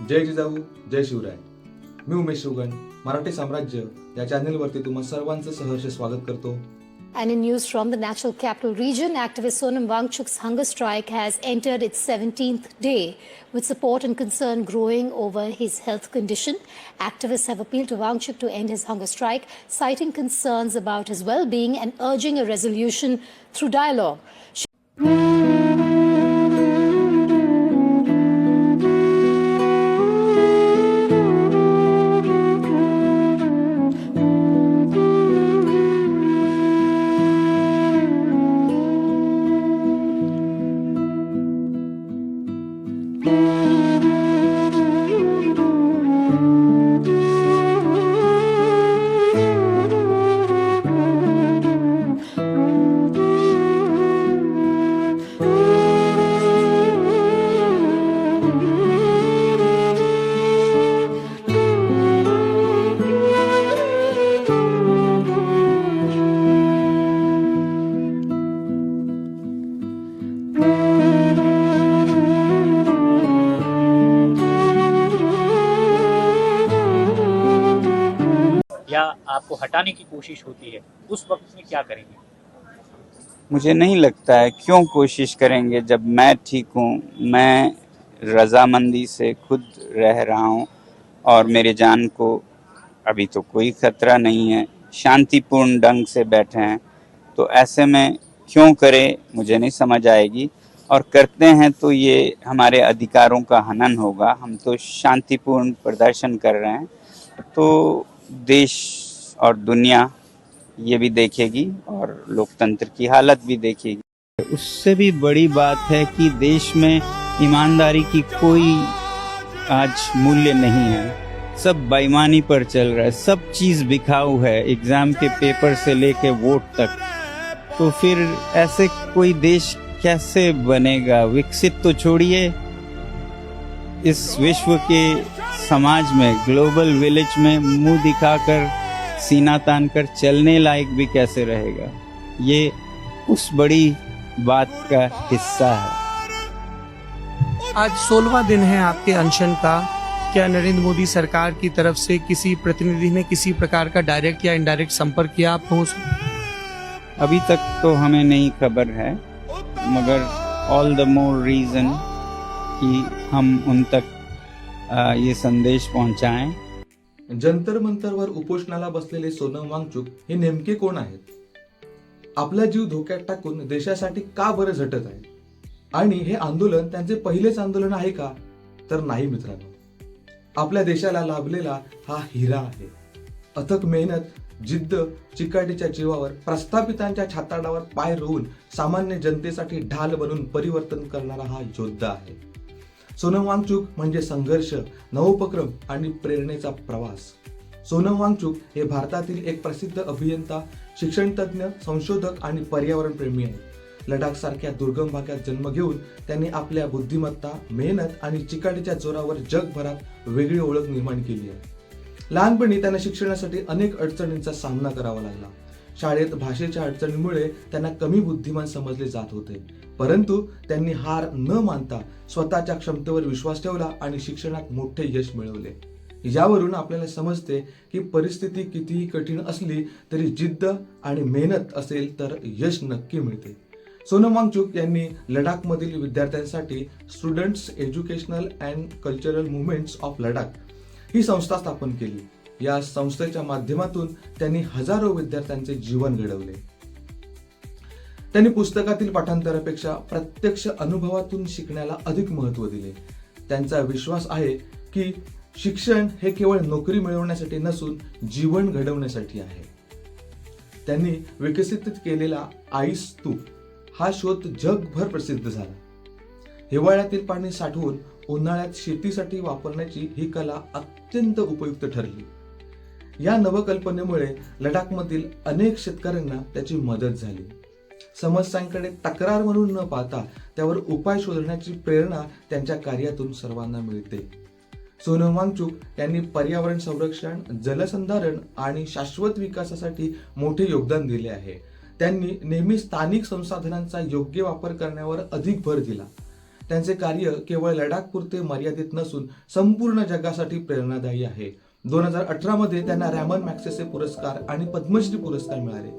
जय जिजाऊ, जय शिवराय. मी उमेश शिवगण, मराठी साम्राज्य या चॅनलवरती तुम्हा सर्वांचं सहर्ष स्वागत करतो. And in news from the National Capital Region, activist Sonam Wangchuk's hunger strike has entered its 17th day, with support and concern growing over his health condition. Activists have appealed to Wangchuk to end his hunger strike, citing concerns about his well-being and urging a resolution through dialogue. या आपको हटाने की कोशिश होती है, उस वक्त में क्या करेंगे? मुझे नहीं लगता है, क्यों कोशिश करेंगे जब मैं ठीक हूँ. मैं रजामंदी से खुद रह रहा हूँ और मेरे जान को अभी तो कोई खतरा नहीं है. शांतिपूर्ण ढंग से बैठे हैं, तो ऐसे में क्यों करें मुझे नहीं समझ आएगी. और करते हैं तो ये हमारे अधिकारों का हनन होगा. हम तो शांतिपूर्ण प्रदर्शन कर रहे हैं, तो देश और दुनिया ये भी देखेगी और लोकतंत्र की हालत भी देखेगी. उससे भी बड़ी बात है कि देश में ईमानदारी की कोई आज मूल्य नहीं है. सब बेईमानी पर चल रहा है, सब चीज बिकाऊ है, एग्जाम के पेपर से लेके वोट तक. तो फिर ऐसे कोई देश कैसे बनेगा? विकसित तो छोड़िए, इस विश्व के समाज में, ग्लोबल विलेज में मुंह दिखाकर, सीना तानकर चलने लायक भी कैसे रहेगा? ये उस बड़ी बात का हिस्सा है. आज 16वां दिन है आपके अनशन का. क्या नरेंद्र मोदी सरकार की तरफ से किसी प्रतिनिधि ने किसी प्रकार का डायरेक्ट या इनडायरेक्ट संपर्क किया आप लोगों से? अभी तक तो हमें नहीं खबर है, मगर ऑल द मोर रीजन कि हम उन तक ये संदेश पहुंचाएं. जंतर मंतरवर उपोषणाला बसलेले सोनम वांगचुक हे नेमके कोण आहेत? आपला जीव धोक्यात टाकून देशासाठी का बरं झटत आहे? आणि हे आंदोलन त्यांचे पहिलेच आंदोलन आहे का? तर नाही मित्रांनो. आपल्या देशाला लाभलेला हा हिरा आहे. अथक मेहनत, जिद्द, चिकाटीच्या जीवावर प्रस्थापितांच्या छाताडावर पाय रोवून सामान्य जनतेसाठी ढाल बनून परिवर्तन करणारा हा योद्धा आहे. सोनम वांगचुक म्हणजे संघर्ष, नवोपक्रम आणि प्रेरणेचा प्रवास. सोनम वांगचुक हे भारतातील एक प्रसिद्ध अभियंता, शिक्षणतज्ञ, संशोधक आणि पर्यावरण प्रेमी आहेत. लडाख सारख्या दुर्गम भागात जन्म घेऊन त्यांनी आपल्या बुद्धिमत्ता, मेहनत आणि चिकाटीच्या जोरावर जगभरात वेगळी ओळख निर्माण केली आहे. लहानपणी त्यांना शिक्षणासाठी अनेक अडचणींचा सामना करावा लागला. शाळेत भाषेच्या अडचणीमुळे त्यांना कमी बुद्धिमान समजले जात होते, परंतु त्यांनी हार न मानता स्वतःच्या क्षमतेवर विश्वास ठेवला आणि शिक्षणात मोठे यश मिळवले. यावरून आपल्याला समजते की परिस्थिती कितीही कठीण असली तरी जिद्द आणि मेहनत असेल तर यश नक्की मिळते. सोनम वांगचुक यांनी लडाखमधील विद्यार्थ्यांसाठी students educational and cultural movements of Ladakh ही संस्था स्थापन केली. या संस्थेच्या माध्यमातून त्यांनी हजारो विद्यार्थ्यांचे जीवन घडवले. त्यांनी पुस्तकातील पाठांतरापेक्षा प्रत्यक्ष अनुभवातून शिकण्याला अधिक महत्त्व दिले. त्यांचा विश्वास आहे की शिक्षण हे केवळ नोकरी मिळवण्यासाठी नसून जीवन घडवण्यासाठी आहे. त्यांनी विकसित केलेला आईस स्तूप हा शोध जगभर प्रसिद्ध झाला. हिवाळ्यातील पाणी साठवून उन्हाळ्यात शेतीसाठी वापरण्याची ही कला अत्यंत उपयुक्त ठरली. या नवकल्पनेमुळे लडाखमधील अनेक शेतकऱ्यांना त्याची मदत झाली. समस्यांकडे तक्रार म्हणून न पाहता त्यावर उपाय शोधण्याची प्रेरणा त्यांच्या कार्यातून सर्वांना मिळते. सोनम वांगचुक यांनी पर्यावरण संरक्षण, जलसंधारण आणि शाश्वत विकासासाठी मोठे योगदान दिले आहे. त्यांनी नेहमी स्थानिक संसाधनांचा योग्य वापर करण्यावर अधिक भर दिला. त्यांचे कार्य केवळ लडाखपुरते मर्यादित नसून संपूर्ण जगासाठी प्रेरणादायी आहे. 2018 मध्ये त्यांना रॅमन मॅग्सेसे पुरस्कार आणि पद्मश्री पुरस्कार मिळाले.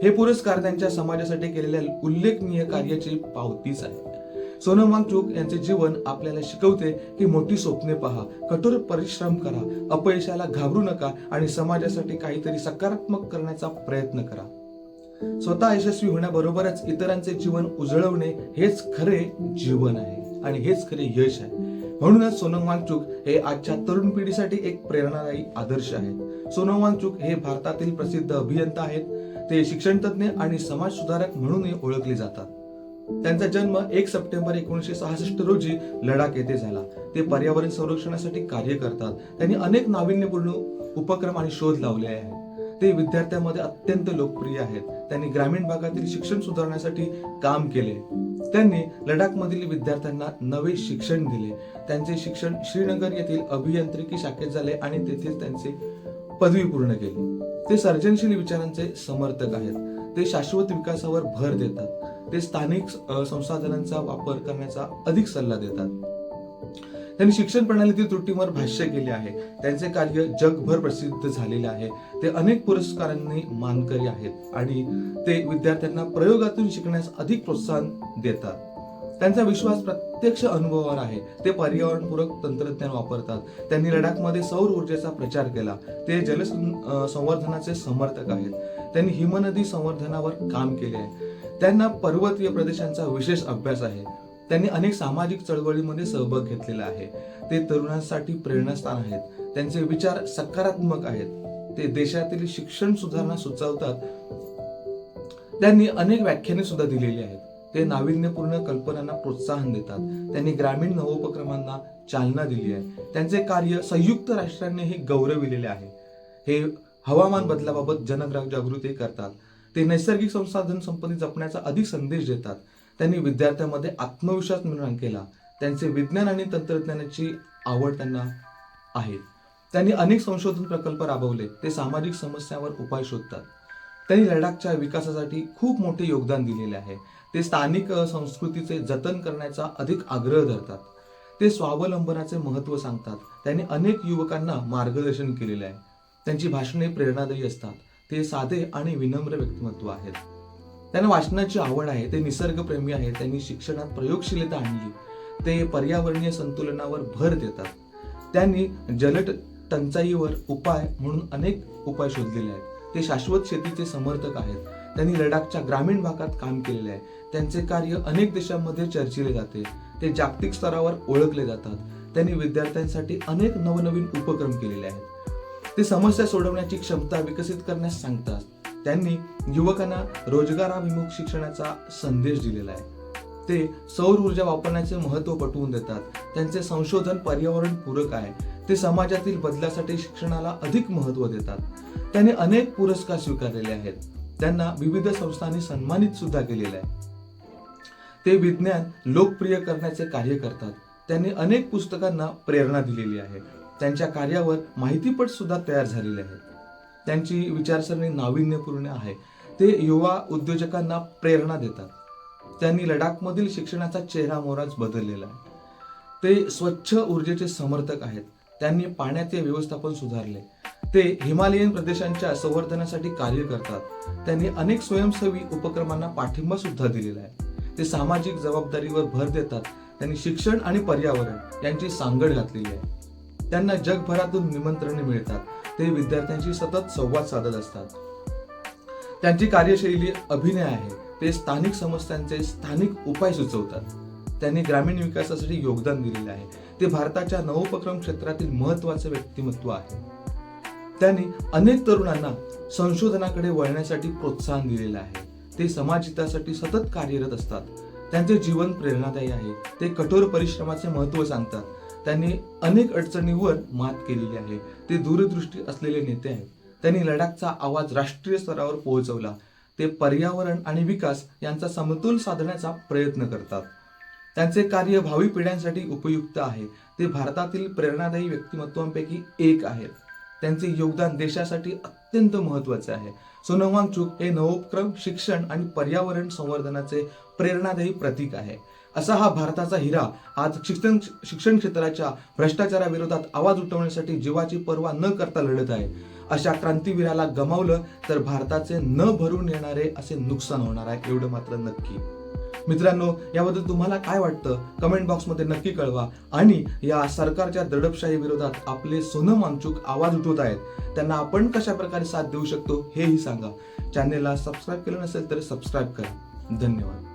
हे पुरस्कार त्यांच्या समाजासाठी केलेल्या उल्लेखनीय कार्याची पावतीच आहे. सोनम वांगचुक यांचे जीवन आपल्याला शिकवते की मोठी स्वप्ने पहा, कठोर परिश्रम करा, अपयशाला घाबरू नका आणि समाजासाठी काहीतरी सकारात्मक करण्याचा प्रयत्न करा. स्वतः यशस्वी होण्याबरोबरच इतरांचे जीवन उजळवणे हेच खरे जीवन आहे आणि हेच खरे यश आहे. म्हणूनच सोनम वांगचुक हे आजच्या तरुण पिढीसाठी एक प्रेरणादायी आदर्श आहेत. सोनम वांगचुक हे भारतातील प्रसिद्ध अभियंता आहेत. ते शिक्षणतज्ञ आणि समाज सुधारक म्हणूनही ओळखले जातात. त्यांचा जन्म 1 सप्टेंबर 1966 रोजी लडाख येथे झाला. ते पर्यावरण संरक्षणासाठी कार्य करतात. त्यांनी अनेक नाविन्यपूर्ण उपक्रम आणि शोध लावले आहेत. ते विद्यार्थ्यांमध्ये अत्यंत लोकप्रिय आहेत. त्यांनी ग्रामीण भागातील शिक्षण सुधारण्यासाठी काम केले. त्यांनी लडाखमधील विद्यार्थ्यांना नवे शिक्षण दिले. त्यांचे शिक्षण श्रीनगर येथील अभियांत्रिकी शाखेत झाले आणि तेथेच त्यांचे पदवी पूर्ण केली. ते सर्जनशील विचारांचे समर्थक आहेत. ते शाश्वत विकासावर भर देतात. ते स्थानिक संसाधनांचा वापर करण्याचा अधिक सल्ला देतात. त्यांनी शिक्षण प्रणालीतील त्रुटींवर भाष्य केले आहे. त्यांचे कार्य जगभर प्रसिद्ध झालेले आहे. ते अनेक पुरस्कारांनी मानकरी आहेत आणि ते विद्यार्थ्यांना प्रयोगातून शिकण्यास अधिक प्रोत्साहन देतात. त्यांचा विश्वास प्रत्यक्ष अनुभवावर आहे. ते पर्यावरणपूरक तंत्रज्ञान वापरतात. त्यांनी लडाखमध्ये सौर ऊर्जेचा प्रचार केला. ते जल संवर्धनाचे समर्थक आहेत. त्यांनी हिमनदी संवर्धनावर काम केले आहे. त्यांना पर्वतीय प्रदेशांचा विशेष अभ्यास आहे. त्यांनी अनेक सामाजिक चळवळीमध्ये सहभाग घेतलेला आहे. ते तरुणांसाठी प्रेरणास्थान आहेत. त्यांचे विचार सकारात्मक आहेत. ते देशातील शिक्षण सुधारणा सुचवतात. त्यांनी अनेक व्याख्याने सुद्धा दिलेली आहेत. ते नाविन्यपूर्ण कल्पनांना प्रोत्साहन देतात. त्यांनी ग्रामीण नवोपक्रमांना चालना दिली आहे. त्यांचे कार्य संयुक्त राष्ट्रांनीही गौरविलेले आहे. हे हवामान बदलाबाबत जनजागृती करतात. ते नैसर्गिक संसाधन संपत्ती जपण्याचा अधिक संदेश देतात. त्यांनी विद्यार्थ्यांमध्ये आत्मविश्वास निर्माण केला. त्यांचे विज्ञान आणि तंत्रज्ञानाची आवड त्यांना आहे. त्यांनी अनेक संशोधन प्रकल्प राबवले. ते सामाजिक समस्यांवर उपाय शोधतात. त्यांनी लडाखच्या विकासासाठी खूप मोठे योगदान दिलेले आहे. ते स्थानिक संस्कृतीचे जतन करण्याचा अधिक आग्रह धरतात. ते स्वावलंबनाचे महत्त्व सांगतात. त्यांनी अनेक युवकांना मार्गदर्शन केलेले आहे. त्यांची भाषणे प्रेरणादायी असतात. ते साधे आणि विनम्र व्यक्तिमत्व आहेत. त्यांना वाचनाची आवड आहे. ते निसर्गप्रेमी आहेत. त्यांनी शिक्षणात प्रयोगशीलता आणली. ते पर्यावरणीय संतुलनावर भर देतात. त्यांनी जल टंचाईवर उपाय म्हणून अनेक उपाय शोधलेले आहेत. ते शाश्वत शेतीचे समर्थक आहेत. त्यांनी लडाखच्या ग्रामीण भागात काम केलेले आहे. त्यांचे कार्य अनेक देशांमध्ये चर्चिले जाते. ते जागतिक स्तरावर ओळखले जातात. त्यांनी विद्यार्थ्यांसाठी अनेक नवनवीन उपक्रम केलेले आहेत. ते समस्या सोडवण्याची क्षमता विकसित करण्यास सांगतात. त्यांनी युवकांना रोजगाराभिमुख शिक्षणाचा संदेश दिलेला आहे. ते सौर ऊर्जा वापरण्याचे महत्त्व पटवून देतात. त्यांचे संशोधन पर्यावरण पूरक आहे. ते समाजातील बदलासाठी शिक्षणाला अधिक महत्त्व देतात. त्यांनी अनेक पुरस्कार स्वीकारलेले आहेत. त्यांना विविध संस्थांनी सन्मानित सुद्धा केलेले आहे. ते विज्ञान लोकप्रिय करण्याचे कार्य करतात. त्यांनी अनेक पुस्तकांना प्रेरणा दिलेली आहे. त्यांच्या कार्यावर माहितीपट सुद्धा तयार झालेले आहेत. त्यांची विचारसरणी नाविन्यपूर्ण आहे. ते युवा उद्योजकांना प्रेरणा देतात. त्यांनी लडाखमधील शिक्षणाचा चेहरा मोहराच बदललेला आहे. ते स्वच्छ ऊर्जेचे समर्थक आहेत. त्यांनी पाण्याचे व्यवस्थापन सुधारले. ते हिमालयन प्रदेशांच्या संवर्धनासाठी कार्य करतात. त्यांनी अनेक स्वयंसेवी उपक्रमांना पाठिंबा सुद्धा दिलेला आहे. ते सामाजिक जबाबदारीवर भर देतात. त्यांनी शिक्षण आणि पर्यावरण यांची सांगड घातलेली आहे. त्यांना जगभरातून निमंत्रणे मिळतात. ते विद्यार्थ्यांशी सतत संवाद साधत असतात. त्यांची कार्यशैली अभिनय आहे. ते स्थानिक समस्यांचे स्थानिक उपाय सुचवतात. त्यांनी ग्रामीण विकासासाठी योगदान दिलेले आहे. ते भारताच्या नवोपक्रम क्षेत्रातील महत्त्वाचे व्यक्तिमत्व आहे. त्यांनी अनेक तरुणांना संशोधनाकडे वळण्यासाठी प्रोत्साहन दिलेले आहे. ते समाजहितासाठी सतत कार्यरत असतात. त्यांचे जीवन प्रेरणादायी आहे. ते कठोर परिश्रमाचे महत्त्व सांगतात. त्यांनी अनेक अडचणींवर मात केलेली आहे. ते दूरदृष्टी असलेले नेते आहेत. त्यांनी लडाखचा आवाज राष्ट्रीय स्तरावर पोहोचवला. ते पर्यावरण आणि विकास यांचा समतोल साधण्याचा प्रयत्न करतात. त्यांचे कार्य भावी पिढ्यांसाठी उपयुक्त आहे. ते भारतातील प्रेरणादायी व्यक्तिमत्वांपैकी एक आहेत. त्यांचे योगदान देशासाठी अत्यंत महत्त्वाचे आहे. सोनम वांगचुक हे नवोपक्रम, शिक्षण आणि पर्यावरण संवर्धनाचे प्रेरणादायी प्रतीक आहे. असा हा भारताचा हिरा आज शिक्षण क्षेत्राच्या भ्रष्टाचाराविरोधात आवाज उठवण्यासाठी जीवाची पर्वा न करता लढत आहे. अशा क्रांतीवीराला गमावलं तर भारताचे न भरून येणारे असे नुकसान होणार आहे, एवढं मात्र नक्की. मित्रांनो, याबद्दल तुम्हाला काय वाटतं कमेंट बॉक्समध्ये नक्की कळवा. आणि या सरकारच्या दडपशाही विरोधात आपले सोनम वांगचुक आवाज उठवत आहेत, त्यांना आपण कशा प्रकारे साथ देऊ शकतो हेही सांगा. चॅनेलला सबस्क्राईब केलं नसेल तर सबस्क्राईब करा. धन्यवाद.